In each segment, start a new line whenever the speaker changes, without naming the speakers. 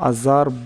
1000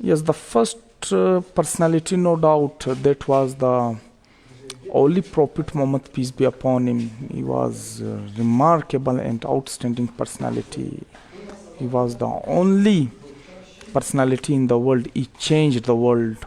Yes, the first personality, no doubt, that was the Holy Prophet Muhammad, peace be upon him. He was a remarkable and outstanding personality. He was the only personality in the world. He changed the world.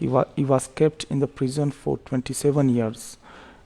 he was kept in the prison for 27 years.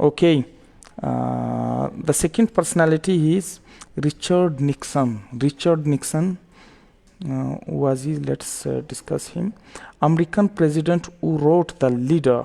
Okay. The second personality is Richard Nixon. Richard Nixon, who was he? Let's discuss him. American president who wrote The Leader.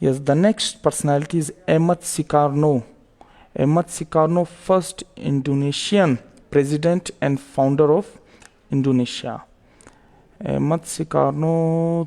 Yes, the next personality is Ahmad Sukarno. Ahmad Sukarno, first Indonesian president and founder of Indonesia. Ahmad Sukarno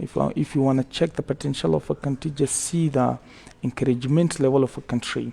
if you want to check the potential of a country, just see the encouragement level of a country.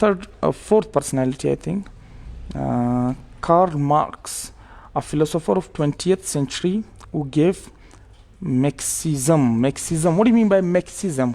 Fourth personality, I think, Karl Marx, a philosopher of 20th century who gave Marxism. Marxism, what do you mean by Marxism?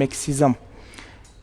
Marxism?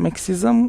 Marxism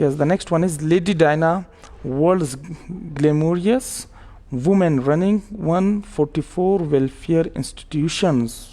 Yes, the next one is Lady Diana, world's glamorous woman running 144 welfare institutions.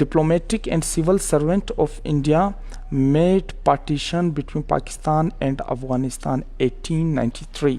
diplomatic and civil servant of India, made partition between Pakistan and Afghanistan 1893.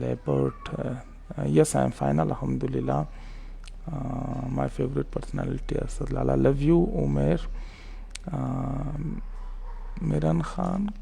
Labert, yes, I am fine, alhamdulillah. My favorite personality is Lala. Love you, Umair. Miran Khan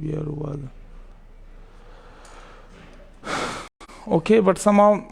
weird was. Okay, but somehow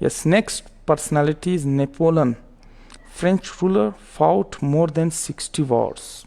Yes, next personality is Napoleon. French ruler, fought more than 60 wars.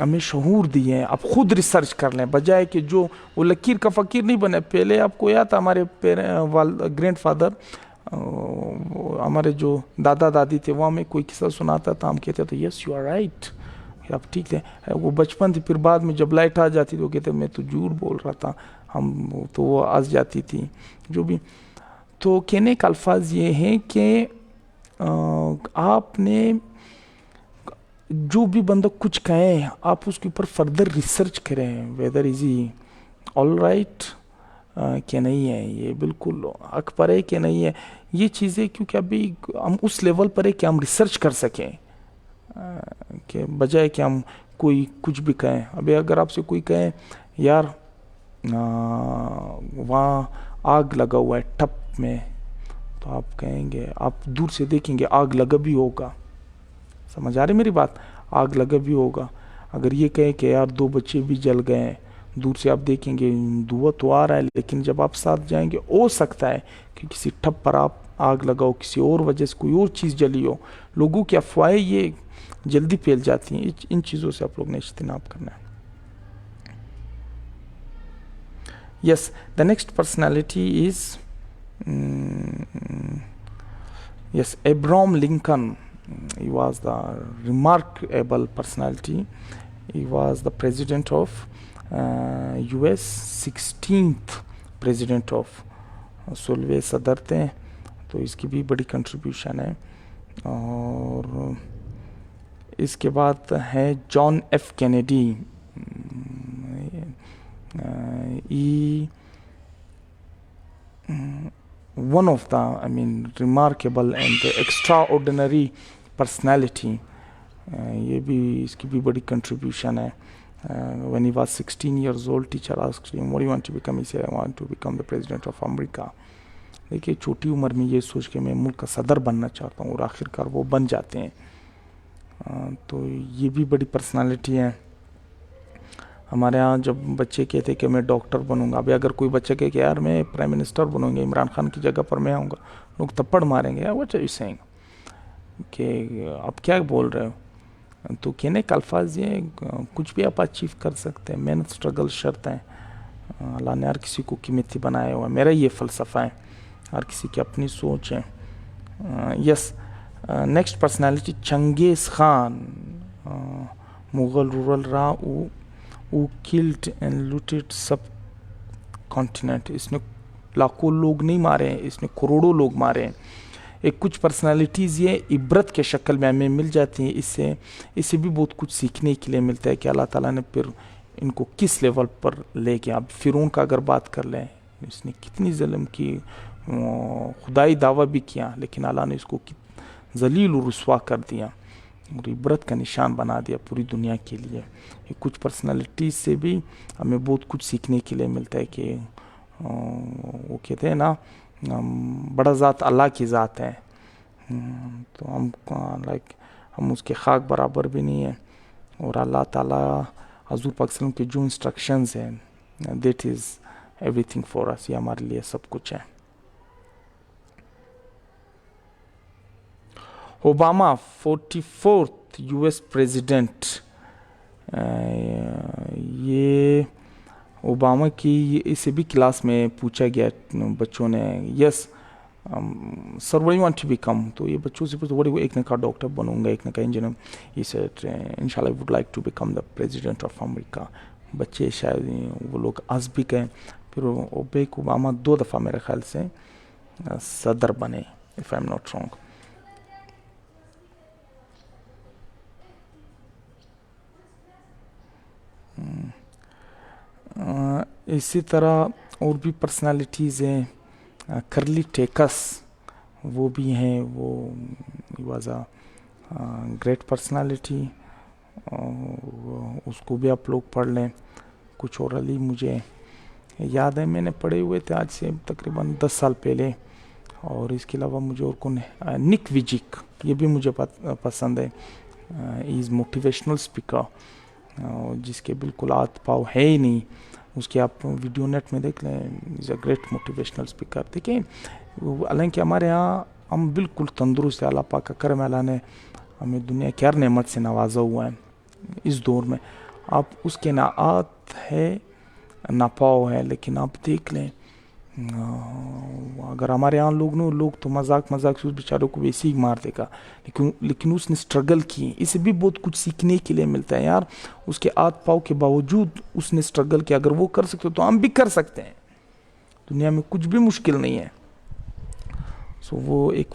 ہمیں شعور دیے ہیں. آپ خود research کر لیں بجائے کہ جو وہ لکیر کا فقیر نہیں بنے. پہلے آپ کو یاد تھا ہمارے گرینڈ فادر, ہمارے جو دادا دادی تھے, وہ ہمیں کوئی قصہ سناتا تھا, ہم کہتے تھے یس یو آر رائٹ, آپ ٹھیک ہے. وہ بچپن تھی. پھر بعد میں جب لائٹ آ جاتی تو وہ کہتے میں تو جھوٹ بول رہا تھا, ہم تو وہ ہنس جاتی تھی جو بھی. تو کہنے کا الفاظ یہ ہیں کہ آپ نے جو بھی بندہ کچھ کہیں آپ اس کے اوپر فردر ریسرچ کریں, ویدر از ہی آل رائٹ کہ نہیں ہے, یہ بالکل حق پر ہے کہ نہیں ہے. یہ چیزیں کیونکہ ابھی ہم اس لیول پر ہے کہ ہم ریسرچ کر سکیں, کہ بجائے کہ ہم کوئی کچھ بھی کہیں. ابھی اگر آپ سے کوئی کہیں یار وہاں آگ لگا ہوا ہے ٹپ میں, تو آپ کہیں گے, آپ دور سے دیکھیں گے آگ لگا بھی ہوگا. سمجھ آ رہی میری بات؟ آگ لگا بھی ہوگا. اگر یہ کہیں کہ یار 2 بچے بھی جل گئے ہیں, دور سے آپ دیکھیں گے دھواں تو آ رہا ہے, لیکن جب آپ ساتھ جائیں گے ہو سکتا ہے کہ کسی ٹھپ پر آپ آگ لگاؤ, کسی اور وجہ سے کوئی اور چیز جلی ہو. لوگوں کی افواہیں یہ جلدی پھیل جاتی ہیں, ان چیزوں سے آپ لوگ نے اجتناب کرنا ہے. Yes, the next personality is yes Abraham Lincoln. He was the remarkable personality. He was the president of US, 16th president of 16 صدر تھے, تو اس کی بھی بڑی کنٹریبیوشن ہے. اور اس کے بعد ہے John F Kennedy. One of the, remarkable and extraordinary personality. یہ بھی اس کی بھی بڑی کنٹریبیوشن ہے. When he was 16 years old, teacher asked him, what do you want to become? He said, I want to become the president of America. دیکھیے چھوٹی عمر میں یہ سوچ کے میں ملک کا صدر بننا چاہتا ہوں, اور آخرکار وہ بن جاتے ہیں. تو یہ بھی بڑی پرسنالٹی ہے. ہمارے ہاں جب بچے کہتے کہ میں ڈاکٹر بنوں گا, ابھی اگر کوئی بچہ کہے کہ یار میں پرائم منسٹر بنوں گا, عمران خان کی جگہ پر میں آؤں گا, لوگ تپڑ ماریں گے, واٹ آر یو سیئنگ, کہ آپ کیا بول رہے ہو. تو کہنے کا الفاظ یہ کچھ بھی آپ اچیو کر سکتے ہیں, محنت اسٹرگل شرط ہے. اللہ نے ہر کسی کو قیمتی بنایا ہوا ہے, میرا یہ فلسفہ ہے, ہر کسی کی اپنی سوچ ہے. یس, نیکسٹ پرسنالٹی چنگیز خان. مغل رورل رہا, who killed and looted sub continent. اس نے لاکھوں لوگ نہیں مارے ہیں, اس نے کروڑوں لوگ مارے ہیں. ایک کچھ پرسنالٹیز یہ عبرت کے شکل میں ہمیں مل جاتی ہیں. اس سے بھی بہت کچھ سیکھنے کے لیے ملتا ہے کہ اللہ تعالیٰ نے پھر ان کو کس لیول پر لے کے. اب فرعون کا اگر بات کر لیں, اس نے کتنی ظلم کی, خدائی دعویٰ بھی کیا, لیکن اللہ نے اس کو ذلیل و رسوا کر دیا اور عبرت کا نشان بنا دیا پوری دنیا کے لیے. یہ کچھ پرسنالٹیز سے بھی ہمیں بہت کچھ سیکھنے کے لیے ملتا ہے کہ وہ کہتے ہیں نا, بڑا ذات اللہ کی ذات ہے, تو ہم اس کے خاک برابر بھی نہیں ہیں. اور اللہ تعالیٰ حضور پاک صلی اللہ علیہ وسلم کے جو انسٹرکشنز ہیں, that is everything for us, یہ ہمارے لیے سب کچھ ہے. Obama 44th US president. یہ اوباما کی اسے بھی کلاس میں پوچھا گیا بچوں نے, yes sir what you want to become, تو یہ بچوں سے پوچھا, ایک نے کہا ڈاکٹر بنوں گا, ایک نے کہا انجینئر. یہ سیڈ انشاءاللہ I would like to become the president of America. بچے شاید وہ لوگ ہنس بھی گئے. پھر بیک اوباما 2 دفعہ میرے خیال سے صدر بنے, if I am not wrong. اسی طرح اور بھی پرسنالٹیز ہیں. کرلی ٹیکس وہ بھی ہیں, وہ واز اے گریٹ پرسنالٹی, اس کو بھی آپ لوگ پڑھ لیں. کچھ اور علی مجھے یاد ہے, میں نے پڑھے ہوئے تھے آج سے تقریباً 10 سال پہلے. اور اس کے علاوہ مجھے اور کون ہے, نک ویجک, یہ بھی مجھے پسند ہے. از موٹیویشنل اسپیکر, جس کے بالکل ہاتھ پاؤ ہے ہی نہیں. اس کی آپ ویڈیو نیٹ میں دیکھ لیں, از اے گریٹ موٹیویشنل اسپیکر. دیکھیں حالانکہ ہمارے یہاں ہم بالکل تندرست ہیں, اللہ پاک کا کرم, اللہ نے ہمیں دنیا کی ہر نعمت سے نوازا ہوا ہے اس دور میں. آپ اس کے نعات ہے ناپاؤ ہے، لیکن آپ دیکھ لیں اگر ہمارے یہاں لوگ تو مذاق سے اس بیچارے کو ویسے ہی مار دے گا، لیکن اس نے سٹرگل کی، اسے بھی بہت کچھ سیکھنے کے لیے ملتا ہے یار. اس کے آت پاؤ کے باوجود اس نے سٹرگل کیا. اگر وہ کر سکتے تو ہم بھی کر سکتے ہیں. دنیا میں کچھ بھی مشکل نہیں ہے.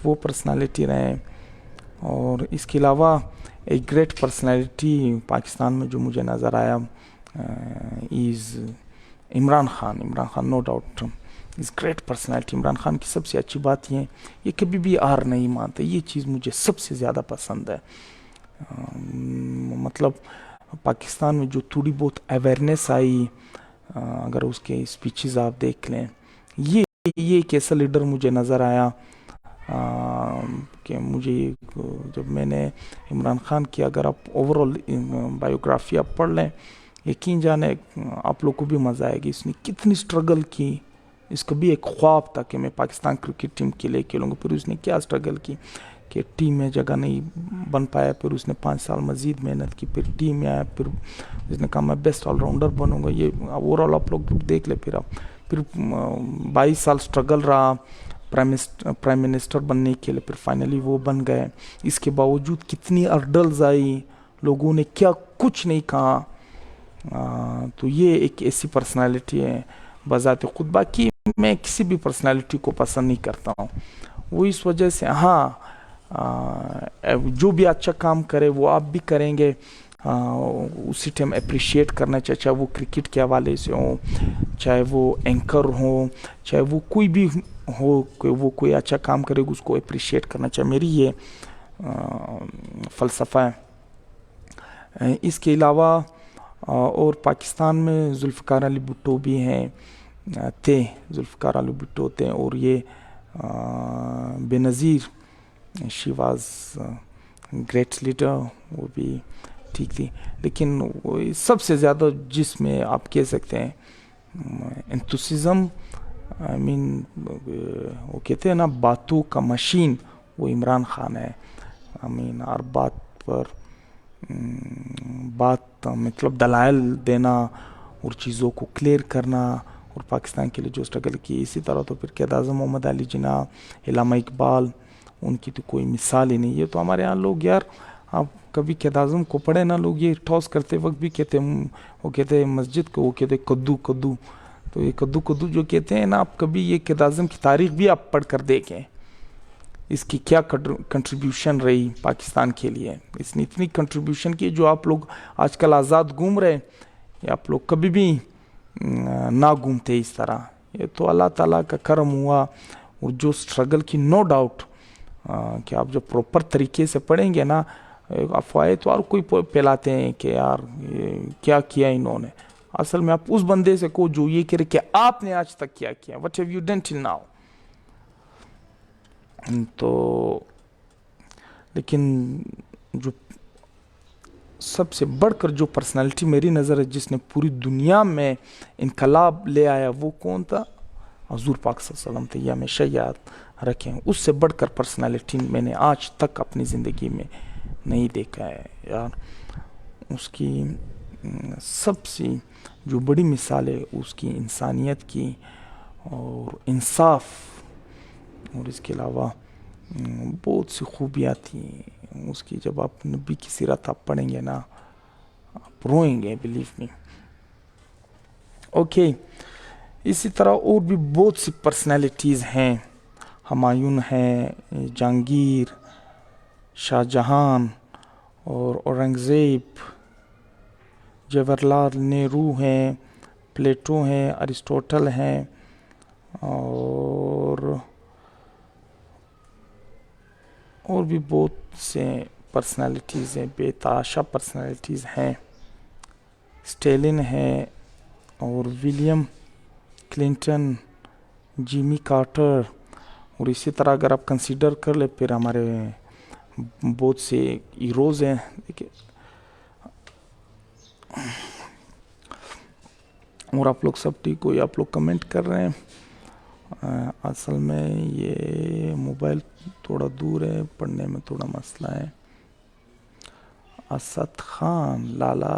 وہ پرسنالٹی رہے. اور اس کے علاوہ ایک گریٹ پرسنالٹی پاکستان میں جو مجھے نظر آیا is Imran Khan. No doubt is great personality. Imran Khan کی سب سے اچھی بات یہ کبھی بھی ہار نہیں مانتے. یہ چیز مجھے سب سے زیادہ پسند ہے. مطلب پاکستان میں جو تھوڑی بہت اویئرنیس آئی، اگر اس کے اسپیچز آپ دیکھ لیں، یہ ایک ایسا لیڈر مجھے نظر آیا کہ مجھے جب میں نے عمران خان کی اگر آپ اوورال بایوگرافی آپ پڑھ لیں، یقین جانے آپ لوگ کو بھی مزہ آئے گی. اس نے کتنی سٹرگل کی. اس کا بھی ایک خواب تھا کہ میں پاکستان کرکٹ ٹیم کے لیے کھیلوں گا. پھر اس نے کیا سٹرگل کی کہ ٹیم میں جگہ نہیں بن پایا. پھر اس نے 5 سال مزید محنت کی. پھر ٹیم میں آیا. پھر اس نے کہا میں بیسٹ آل راؤنڈر بنوں گا. یہ اوورال آپ لوگ دیکھ لیں. پھر 22 سال سٹرگل رہا پرائم منسٹر بننے کے لیے. پھر فائنلی وہ بن گئے. اس کے باوجود کتنی ارڈلز آئی، لوگوں نے کیا کچھ نہیں کہا. تو یہ ایک ایسی پرسنالٹی ہے بذات خود. باقی میں کسی بھی پرسنالٹی کو پسند نہیں کرتا ہوں. وہ اس وجہ سے جو بھی اچھا کام کرے وہ آپ بھی کریں گے، اسی ٹائم اپریشیٹ کرنا چاہیے. چاہے وہ کرکٹ کے حوالے سے ہوں، چاہے وہ اینکر ہوں، چاہے وہ کوئی بھی ہو، کہ وہ کوئی اچھا کام کرے اس کو اپریشیٹ کرنا چاہیے. میری یہ فلسفہ ہے. اس کے علاوہ اور پاکستان میں ذوالفقار علی بھٹو بھی ہیں ذوالفقار علی بھٹو تھے. اور یہ بے نظیر شی واز گریٹ لیڈر، وہ بھی ٹھیک تھی. لیکن سب سے زیادہ جس میں آپ کہہ سکتے ہیں انتھوسزم، وہ کہتے ہیں نا باتوں کا مشین، وہ عمران خان ہے. ہر بات پر مطلب دلائل دینا اور چیزوں کو کلیئر کرنا، اور پاکستان کے لیے جو سٹرگل کی. اسی طرح تو پھر قائد اعظم محمد علی جناح، علامہ اقبال، ان کی تو کوئی مثال ہی نہیں. یہ تو ہمارے یہاں لوگ یار، آپ کبھی قائد اعظم کو پڑھے نا، لوگ یہ ٹاس کرتے وقت بھی کہتے ہیں، وہ کہتے ہیں مسجد کو، وہ کہتے ہیں کدو. تو یہ کدو جو کہتے ہیں نا، آپ کبھی یہ قائد اعظم کی تاریخ بھی آپ پڑھ کر دیکھیں، اس کی کیا کنٹریبیوشن رہی پاکستان کے لیے. اس نے اتنی کنٹریبیوشن کی جو آپ لوگ آج کل آزاد گھوم رہے، یہ آپ لوگ کبھی بھی نہ گھومتے اس طرح. یہ تو اللہ تعالیٰ کا کرم ہوا. اور جو سٹرگل کی نو ڈاؤٹ کہ آپ جب پروپر طریقے سے پڑھیں گے نا، افواہیں تو اور کوئی پھیلاتے ہیں کہ یار کیا کیا انہوں نے. اصل میں آپ اس بندے سے کو جو یہ کرے کہ آپ نے آج تک کیا what have you done till now. تو لیکن جو سب سے بڑھ کر جو پرسنالٹی میری نظر ہے جس نے پوری دنیا میں انقلاب لے آیا، وہ کون تھا؟ حضور پاک صلی اللہ علیہ وسلم تھے. یہ ہمیشہ یاد رکھیں. اس سے بڑھ کر پرسنالٹی میں نے آج تک اپنی زندگی میں نہیں دیکھا ہے یار. اس کی سب سے جو بڑی مثال ہے اس کی انسانیت کی اور انصاف، اور اس کے علاوہ بہت سی خوبیاں تھیں اس کی. جب آپ نبی کی سیرت آپ پڑھیں گے نا، آپ روئیں گے، بلیو می. اوکے. اسی طرح اور بھی بہت سی پرسنالٹیز ہیں. ہمایوں ہیں، جہانگیر، شاہ جہان اور اورنگزیب، جواہر لال نہرو ہیں، پلیٹو ہیں، ارسطوٹل ہیں، اور بھی بہت سے پرسنالٹیز ہیں، بے تحاشا پرسنالٹیز ہیں. اسٹیلن ہے، اور ولیم کلنٹن، جیمی کارٹر. اور اسی طرح اگر آپ کنسیڈر کر لیں، پھر ہمارے بہت سے ہیروز ہیں. دیکھیں، اور آپ لوگ سب ٹھیک ہو، آپ لوگ کمنٹ کر رہے ہیں. اصل میں یہ موبائل تھوڑا دور ہے، پڑھنے میں تھوڑا مسئلہ ہے. اسد خان لالا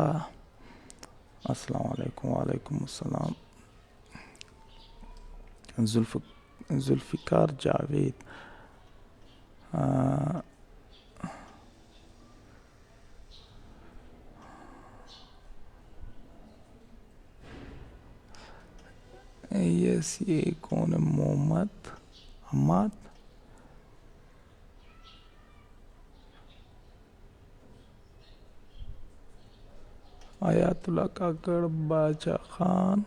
السلام علیکم. وعلیکم السلام. ذوالفقار جاوید. یس یہ کون ہے؟ محمد حماد. آیات اللہ کاکڑ باچا خان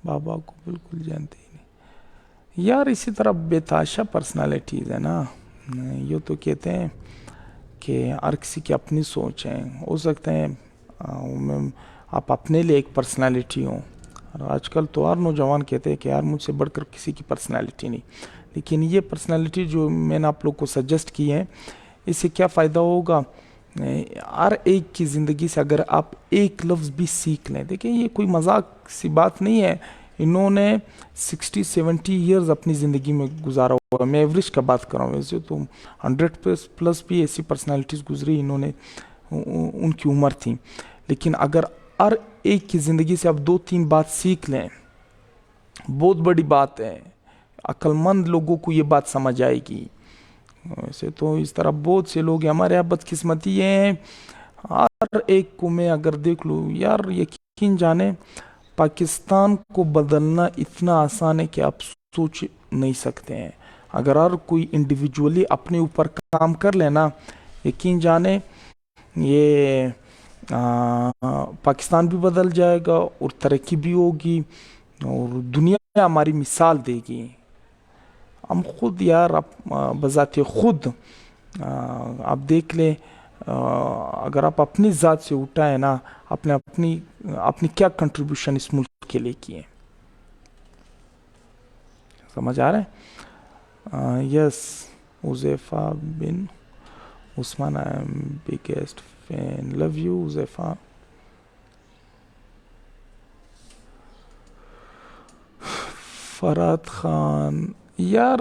بابا کو بالکل جانتے ہی نہیں یار. اسی طرح بےتحاشا پرسنالٹیز ہے نا. یہ تو کہتے ہیں کہ ہر کسی کی اپنی سوچ ہے. ہو سکتے ہیں آپ اپنے لیے ایک پرسنالٹی ہوں. اور آج کل تو ہر نوجوان کہتے ہیں کہ یار مجھ سے بڑھ کر کسی کی پرسنالٹی نہیں. لیکن یہ پرسنالٹی جو میں نے آپ لوگ کو سجیسٹ کی ہے، اس سے کیا فائدہ ہوگا؟ ہر ایک کی زندگی سے اگر آپ ایک لفظ بھی سیکھ لیں، دیکھیں یہ کوئی مذاق سی بات نہیں ہے. انہوں نے 60-70 ایئرز اپنی زندگی میں گزارا ہوا. میں ایوریج کا بات کر رہا ہوں، ویسے تو 100+ بھی ایسی پرسنالٹیز گزری انہوں نے، ان کی عمر تھی. لیکن اگر ہر ایک کی زندگی سے آپ 2-3 بات سیکھ لیں، بہت بڑی بات ہے. عقل مند لوگوں کو یہ بات سمجھ آئے گی. ویسے تو اس طرح بہت سے لوگ ہیں. ہمارے یہاں بدقسمتی یہ ہیں، ہر ایک کو میں اگر دیکھ لوں یار، یقین جانے پاکستان کو بدلنا اتنا آسان ہے کہ آپ سوچ نہیں سکتے ہیں. اگر ہر کوئی انڈیویجولی اپنے اوپر کام کر لینا، یقین جانے یہ پاکستان بھی بدل جائے گا اور ترقی بھی ہوگی اور دنیا ہماری مثال دے گی. ہم خود یار بذات خود آپ دیکھ لیں، اگر آپ اپنی ذات سے اٹھائیں نا، اپنی کیا کنٹریبیوشن اس ملک کے لیے کیے. سمجھ آ رہا ہے؟ Yes. Huzaifa bin Usman, I am biggest fan. Love you Huzaifa. Farhat Khan. یار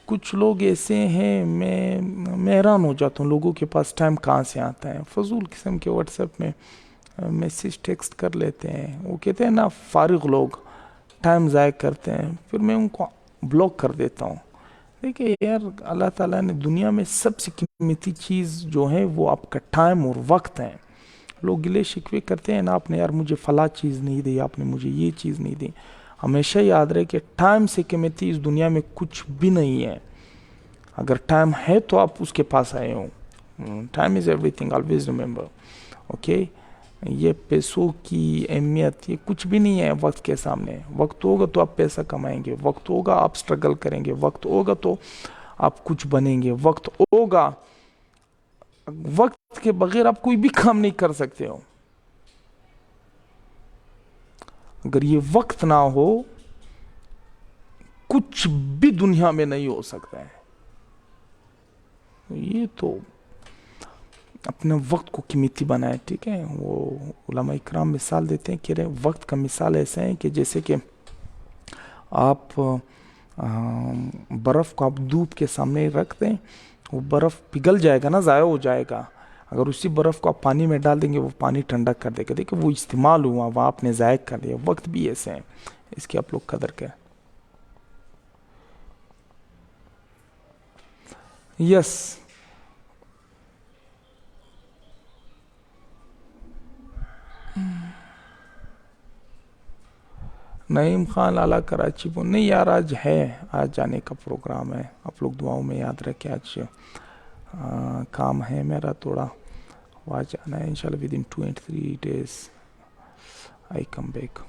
کچھ لوگ ایسے ہیں، میں حیران ہو جاتا ہوں لوگوں کے پاس ٹائم کہاں سے آتا ہے. فضول قسم کے واٹس ایپ میں میسیج ٹیکسٹ کر لیتے ہیں. وہ کہتے ہیں نا فارغ لوگ ٹائم ضائع کرتے ہیں، پھر میں ان کو بلاک کر دیتا ہوں. دیکھیں یار، اللہ تعالیٰ نے دنیا میں سب سے قیمتی چیز جو ہے وہ آپ کا ٹائم اور وقت ہے. لوگ گلے شکوے کرتے ہیں نا، آپ نے یار مجھے فلاں چیز نہیں دی، آپ نے مجھے یہ چیز نہیں دی. ہمیشہ یاد رہے کہ ٹائم سے قیمتی اس دنیا میں کچھ بھی نہیں ہے. اگر ٹائم ہے تو آپ اس کے پاس آئے ہوں. Time is every thing, always remember. Okay. یہ پیسوں کی اہمیت یہ کچھ بھی نہیں ہے وقت کے سامنے. وقت ہوگا تو آپ پیسہ کمائیں گے، وقت ہوگا آپ سٹرگل کریں گے، وقت ہوگا تو آپ کچھ بنیں گے، وقت ہوگا. وقت کے بغیر آپ کوئی بھی کام نہیں کر سکتے ہو. اگر یہ وقت نہ ہو، کچھ بھی دنیا میں نہیں ہو سکتا ہے. یہ تو اپنے وقت کو قیمتی بنائے. ٹھیک ہے. وہ علماء اکرام مثال دیتے ہیں کہ وقت کا مثال ایسا ہے کہ جیسے کہ آپ برف کو آپ دھوپ کے سامنے رکھ دیں، وہ برف پگھل جائے گا نا، ضائع ہو جائے گا. اگر اسی برف کو آپ پانی میں ڈال دیں گے، وہ پانی ٹھنڈا کر دے گا. دیکھیں وہ استعمال ہوا، وہ آپ نے ضائع کر دیا. وقت بھی ایسے ہیں، اس کی آپ لوگ قدر کریں. یس. نعیم خان لالا کراچی کو نہیں یار، آج ہے، آج جانے کا پروگرام ہے. آپ لوگ دعاؤں میں یاد رکھیں. آج کام ہے میرا تھوڑا، وہاں جانا ہے. انشاءاللہ with in 2 and 3 days I come back.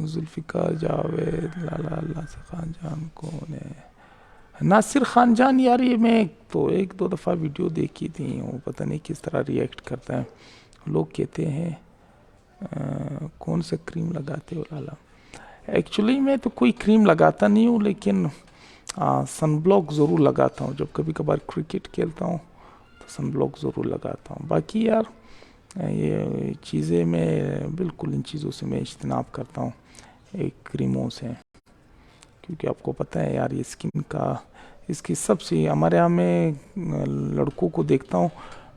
Zulfiqar Javed. لالا اللہ سے خان جان کون ہے؟ ناصر خان جان. یار یہ میں تو 1-2 دفعہ ویڈیو دیکھی تھی، وہ پتہ نہیں کس طرح ریئیکٹ کرتا ہے. لوگ کہتے ہیں کون سا کریم لگاتے ہو لالا؟ ایکچولی میں تو کوئی کریم لگاتا نہیں ہوں، لیکن سن بلاک ضرور لگاتا ہوں. جب کبھی کبھار کرکٹ کھیلتا ہوں تو سن بلاک ضرور لگاتا ہوں. باقی یار یہ چیزیں میں بالکل ان چیزوں سے میں اجتناب کرتا ہوں، ایک کریموں سے. کیونکہ آپ کو پتہ ہے یار، یہ اسکن کا اس کی سب سے، ہمارے یہاں میں لڑکوں کو دیکھتا ہوں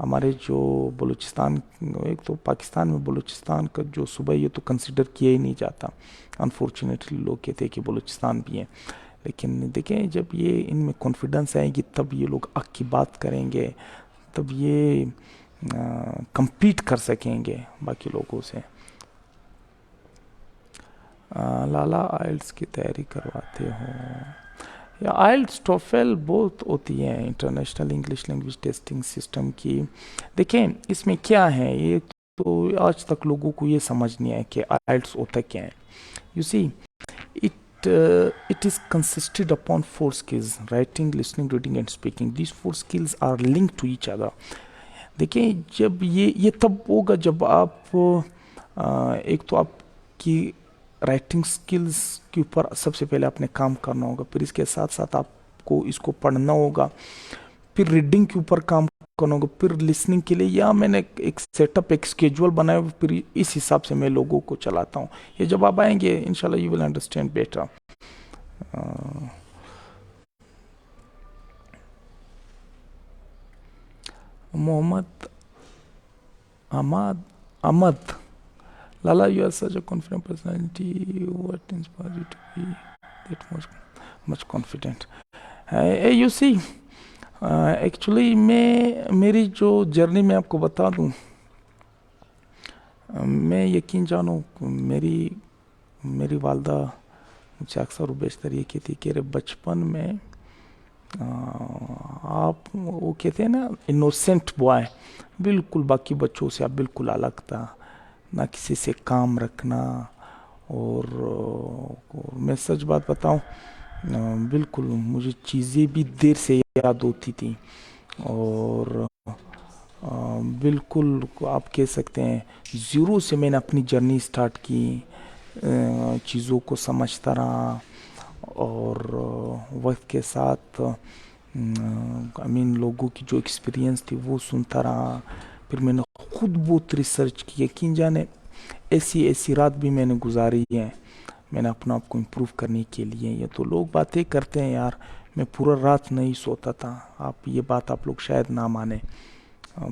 ہمارے جو بلوچستان، ایک تو پاکستان میں بلوچستان کا جو صوبہ یہ تو کنسیڈر کیا ہی نہیں جاتا، انفارچونیٹلی لوگ کہتے ہیں کہ بلوچستان بھی ہے، لیکن دیکھیں جب یہ ان میں کانفیڈنس آئے گی تب یہ لوگ حق کی بات کریں گے، تب یہ کمپیٹ کر سکیں گے باقی لوگوں سے۔ لالا آئلٹس کی تیاری کرواتے ہو یا آئلٹس ٹوفل بہت ہوتی ہیں international English language testing system کی؟ دیکھیں اس میں کیا ہے، یہ تو آج تک لوگوں کو یہ سمجھ نہیں ہے کہ آئلٹس ہوتا کیا ہے۔ You see it is consisted upon 4 skills: writing, listening, reading and speaking. These 4 skills are linked to each other. دیکھیں جب یہ تب ہوگا جب آپ ایک تو آپ کی رائٹنگ سکلز کے اوپر سب سے پہلے آپ نے کام کرنا ہوگا، پھر اس کے ساتھ ساتھ آپ کو اس کو پڑھنا ہوگا، پھر ریڈنگ کے اوپر کام کرنا ہوگا، پھر لسننگ کے لیے یا میں نے ایک سیٹ اپ ایک اسکیجول بنایا ہوا، پھر اس حساب سے میں لوگوں کو چلاتا ہوں۔ یہ جب آپ آئیں گے انشاءاللہ you will understand better. Muhammad Ahmed Lala, you are such a confident personality. What inspires you to be that much confident? You see, actually میری جو جرنی میں آپ کو بتا دوں، میں یقین جانوں میری والدہ مجھ سے اکثر و بیشتر یہ کہتی کہ بچپن میں آپ وہ کہتے ہیں نا انوسینٹ بوائے، بالکل باقی بچوں سے آپ بالکل الگ تھا، نہ کسی سے کام رکھنا، اور میں سچ بات بتاؤں بالکل مجھے چیزیں بھی دیر سے یاد ہوتی تھیں، اور بالکل آپ کہہ سکتے ہیں زیرو سے میں نے اپنی جرنی سٹارٹ کی، چیزوں کو سمجھتا رہا، اور وقت کے ساتھ لوگوں کی جو ایکسپیرینس تھی وہ سنتا رہا، پھر میں نے خود بہت ریسرچ کی، یقین جانے ایسی رات بھی میں نے گزاری ہے، میں نے اپنا آپ کو امپروو کرنے کے لیے۔ یہ تو لوگ باتیں کرتے ہیں یار، میں پورا رات نہیں سوتا تھا، یہ بات آپ لوگ شاید نہ مانیں،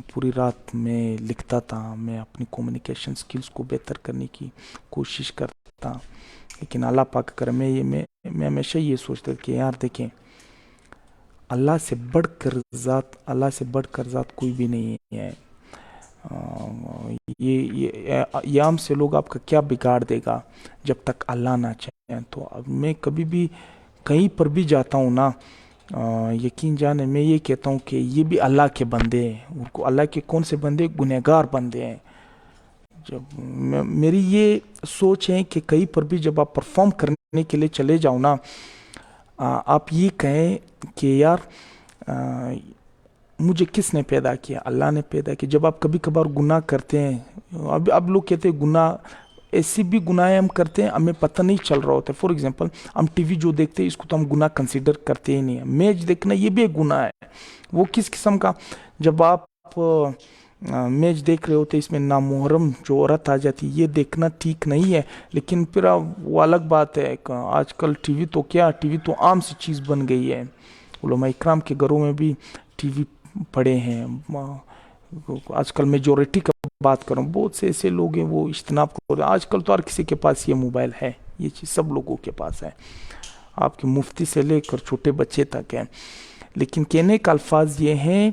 پوری رات میں لکھتا تھا، میں اپنی کمیونیکیشن سکلز کو بہتر کرنے کی کوشش کرتا، لیکن اللہ پاک کرم میں ہمیشہ یہ سوچتا کہ یار دیکھیں اللہ سے بڑھ کر ذات کوئی بھی نہیں ہے، یہ عام سے لوگ آپ کا کیا بگاڑ دے گا جب تک اللہ نہ چاہے۔ تو اب میں کبھی بھی کہیں پر بھی جاتا ہوں نا، یقین جانے میں یہ کہتا ہوں کہ یہ بھی اللہ کے بندے ہیں، اللہ کے کون سے بندے؟ گنہگار بندے ہیں۔ جب میری یہ سوچ ہے کہ کہیں پر بھی جب آپ پرفارم کرنے کے لیے چلے جاؤ نا، آپ یہ کہیں کہ یار مجھے کس نے پیدا کیا؟ اللہ نے پیدا کیا۔ جب آپ کبھی کبھار گناہ کرتے ہیں، اب لوگ کہتے ہیں گناہ، ایسی بھی گناہ ہم کرتے ہیں ہمیں پتہ نہیں چل رہا ہوتا ہے۔ فار ایگزامپل ہم ٹی وی جو دیکھتے ہیں اس کو تو ہم گناہ کنسیڈر کرتے ہی نہیں ہیں، میچ دیکھنا یہ بھی ایک گناہ ہے۔ وہ کس قسم کا؟ جب آپ میچ دیکھ رہے ہوتے ہیں، اس میں نامحرم جو عورت آ جاتی، یہ دیکھنا ٹھیک نہیں ہے، لیکن پھر وہ الگ بات ہے۔ آج کل ٹی وی تو عام سی چیز بن گئی ہے، علماء اکرام کے گھروں میں بھی ٹی وی پڑے ہیں۔ آج کل میجورٹی کا بات کروں، بہت سے ایسے لوگ ہیں وہ اجتناب کو، آج کل تو ہر کسی کے پاس یہ موبائل ہے، یہ چیز سب لوگوں کے پاس ہے، آپ کے مفتی سے لے کر چھوٹے بچے تک ہیں۔ لیکن کہنے کا الفاظ یہ ہیں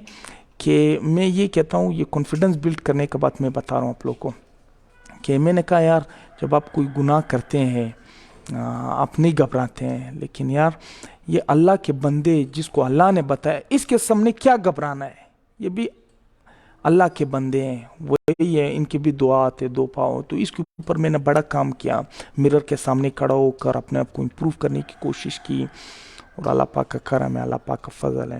کہ میں یہ کہتا ہوں، یہ کانفیڈنس بلڈ کرنے کا بات میں بتا رہا ہوں آپ لوگوں کو، کہ میں نے کہا یار جب آپ کوئی گناہ کرتے ہیں آپ نہیں گھبراتے ہیں، لیکن یار یہ اللہ کے بندے جس کو اللہ نے بتایا، اس کے سامنے کیا گھبرانا ہے؟ یہ بھی اللہ کے بندے ہیں، وہی ہے، ان کی بھی دعا آتے، دو پاؤں۔ تو اس کے اوپر میں نے بڑا کام کیا، مرر کے سامنے کھڑا ہو کر اپنے آپ کو امپروو کرنے کی کوشش کی، اور اللہ پاک کا کرم ہے، اللہ پاک کا فضل ہے،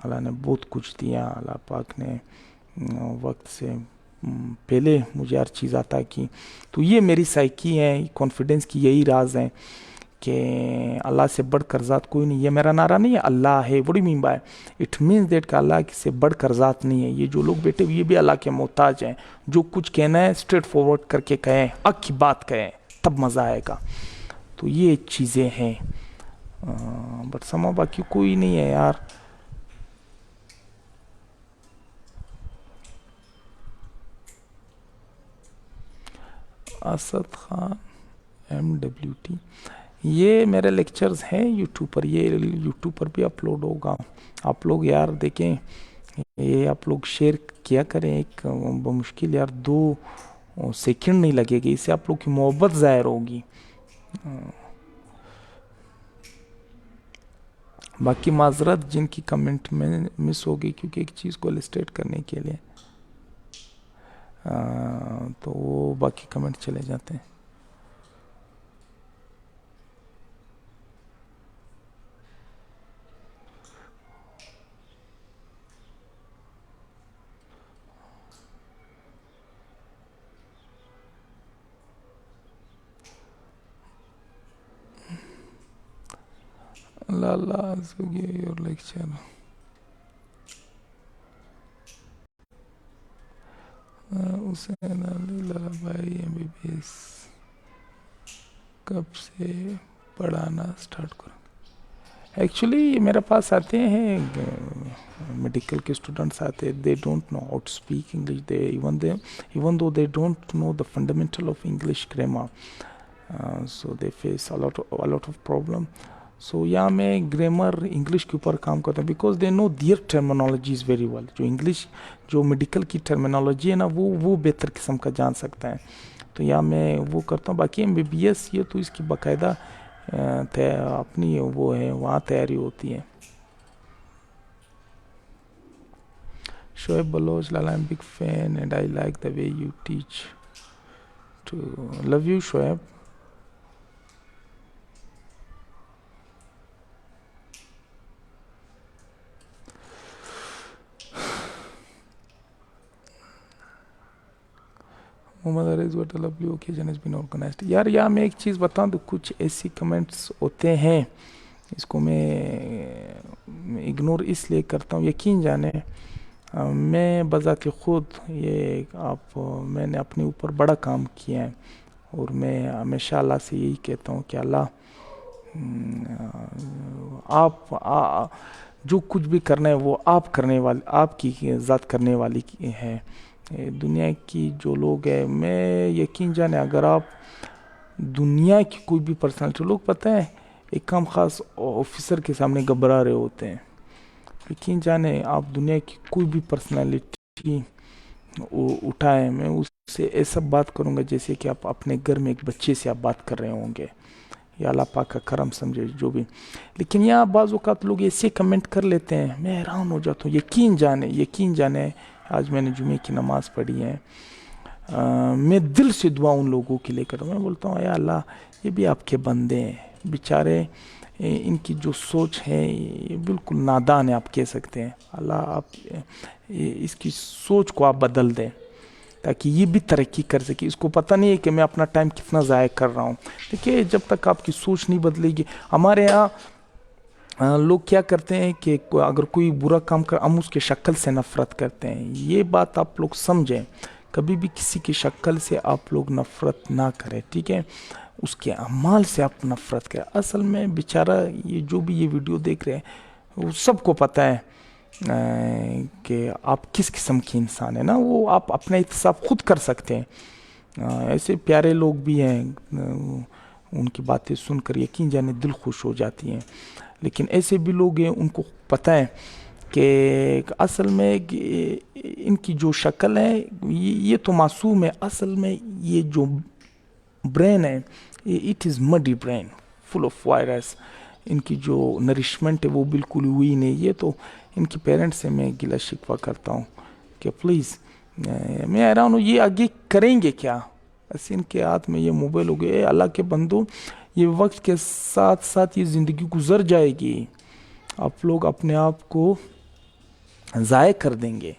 اللہ نے بہت کچھ دیا، اللہ پاک نے وقت سے پہلے مجھے ہر چیز عطا کی۔ تو یہ میری سائیکی ہے، کانفیڈنس کی یہی راز ہے کہ اللہ سے بڑھ کر ذات کوئی نہیں۔ یہ میرا نعرہ نہیں ہے اللہ ہے، what do you mean by it means that کہ اللہ سے بڑھ کر ذات نہیں ہے۔ یہ جو لوگ بیٹھے یہ بھی اللہ کے محتاج ہیں، جو کچھ کہنا ہے اسٹریٹ فارورڈ کر کے کہیں، حق کی بات کہیں، تب مزہ آئے گا۔ تو یہ چیزیں ہیں، بٹ سما باقی کوئی نہیں ہے یار۔ اسد خان MWT، یہ میرے لیکچرز ہیں یوٹیوب پر، یہ یوٹیوب پر بھی اپلوڈ ہوگا. آپ لوگ یار دیکھیں، یہ آپ لوگ شیئر کیا کریں. ایک بمشکل یار 2 سیکنڈ نہیں لگے گی، اس سے آپ لوگ کی محبت ظاہر ہوگی. باقی معذرت جن کی کمنٹ میں مس ہوگی، کیونکہ ایک چیز کو السٹریٹ کرنے کے لیے تو وہ باقی کمنٹ چلے جاتے ہیں. لالا یور لیکچر، حسین علی لالا بھائی MBBS کب سے پڑھانا سٹارٹ کروں؟ ایکچولی میرے پاس آتے ہیں میڈیکل کے اسٹوڈنٹس آتے ہیں، they don't know how to speak English, they even though they don't know the fundamental of English grammar, so they face a lot of problem. So یہاں میں گرامر انگلش کے اوپر کام کرتا ہوں، because they know their terminologies very well. جو English جو medical کی ٹرمینالوجی ہے نا، وہ بہتر قسم کا جان سکتا ہے. تو یہاں میں وہ کرتا ہوں. باقی MBBS یہ تو اس کی باقاعدہ اپنی وہ ہے، وہاں تیاری ہوتی ہے. شعیب بلوچ، لالا I'm big fan and I like the way you teach. To love you Shoaib. Muhammad عریض what a lovely occasion has been organized. یار یہاں میں ایک چیز بتاؤں تو کچھ ایسی کمنٹس ہوتے ہیں، اس کو میں اگنور اس لیے کرتا ہوں. یقین جانیں میں بذات خود میں نے اپنے اوپر بڑا کام کیا ہے، اور میں ہمیشہ اللہ سے یہی کہتا ہوں کہ اللہ آپ جو کچھ بھی کرنا ہے وہ آپ کرنے والے، آپ کی ذات کرنے والی ہے. دنیا کی جو لوگ ہیں، میں یقین جانے اگر آپ دنیا کی کوئی بھی پرسنالٹی، لوگ پتہ ہے ایک کام خاص آفیسر کے سامنے گھبرا رہے ہوتے ہیں، یقین جانے آپ دنیا کی کوئی بھی پرسنالٹی اٹھائیں، میں اس سے ایسا بات کروں گا جیسے کہ آپ اپنے گھر میں ایک بچے سے آپ بات کر رہے ہوں گے، یا اللہ پاک کا کرم سمجھے جو بھی. لیکن یہاں بعض اوقات لوگ ایسے کمنٹ کر لیتے ہیں، میں حیران ہو جاتا ہوں. یقین جانے آج میں نے جمعے کی نماز پڑھی ہے، میں دل سے دعا ان لوگوں کے لیے کرتا ہوں. میں بولتا ہوں یا اللہ یہ بھی آپ کے بندے ہیں بیچارے، ان کی جو سوچ ہے یہ بالکل نادان ہے آپ کہہ سکتے ہیں. اللہ آپ اس کی سوچ کو آپ بدل دیں تاکہ یہ بھی ترقی کر سکے. اس کو پتہ نہیں ہے کہ میں اپنا ٹائم کتنا ضائع کر رہا ہوں. دیکھیے جب تک آپ کی سوچ نہیں بدلے گی، ہمارے یہاں لوگ کیا کرتے ہیں کہ اگر کوئی برا کام کر ہم اس کے شکل سے نفرت کرتے ہیں. یہ بات آپ لوگ سمجھیں، کبھی بھی کسی کی شکل سے آپ لوگ نفرت نہ کریں، ٹھیک ہے؟ اس کے اعمال سے آپ نفرت کریں. اصل میں بیچارہ یہ جو بھی یہ ویڈیو دیکھ رہے ہیں وہ سب کو پتہ ہے کہ آپ کس قسم کی انسان ہیں نا، وہ آپ اپنا احتساب خود کر سکتے ہیں. ایسے پیارے لوگ بھی ہیں، ان کی باتیں سن کر یقین جانے دل خوش ہو جاتی ہیں. لیکن ایسے بھی لوگ ہیں ان کو پتہ ہے کہ اصل میں ان کی جو شکل ہے یہ تو معصوم ہے، اصل میں یہ جو برین ہے it is muddy brain full of virus. ان کی جو نرشمنٹ ہے وہ بالکل ہوئی نہیں. یہ تو ان کی پیرنٹس سے میں گلہ شکوہ کرتا ہوں کہ پلیز، میں حیران ہوں یہ آگے کریں گے کیا. بس ان کے ہاتھ میں یہ موبائل ہو گئے. اللہ کے بندو، یہ وقت کے ساتھ ساتھ یہ زندگی گزر جائے گی، آپ لوگ اپنے آپ کو ضائع کر دیں گے.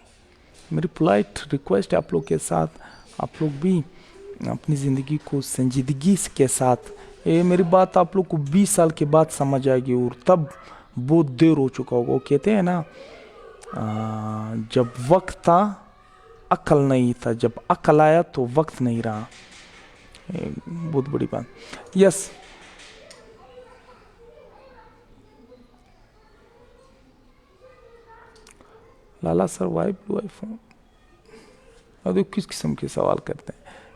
میری پولائٹ ریکویسٹ ہے آپ لوگ کے ساتھ، آپ لوگ بھی اپنی زندگی کو سنجیدگی کے ساتھ، میری بات آپ لوگ کو 20 سال کے بعد سمجھ آئے گی، اور تب بہت دیر ہو چکا ہوگا. وہ کہتے ہیں نا جب وقت تھا عقل نہیں تھا، جب عقل آیا تو وقت نہیں رہا. بہت بڑی بات. یس لالا سر وائی بلو آئی فون، اور کس قسم کے سوال کرتے ہیں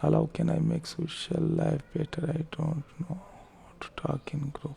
How can I make social life better? I don't know how to talk in group.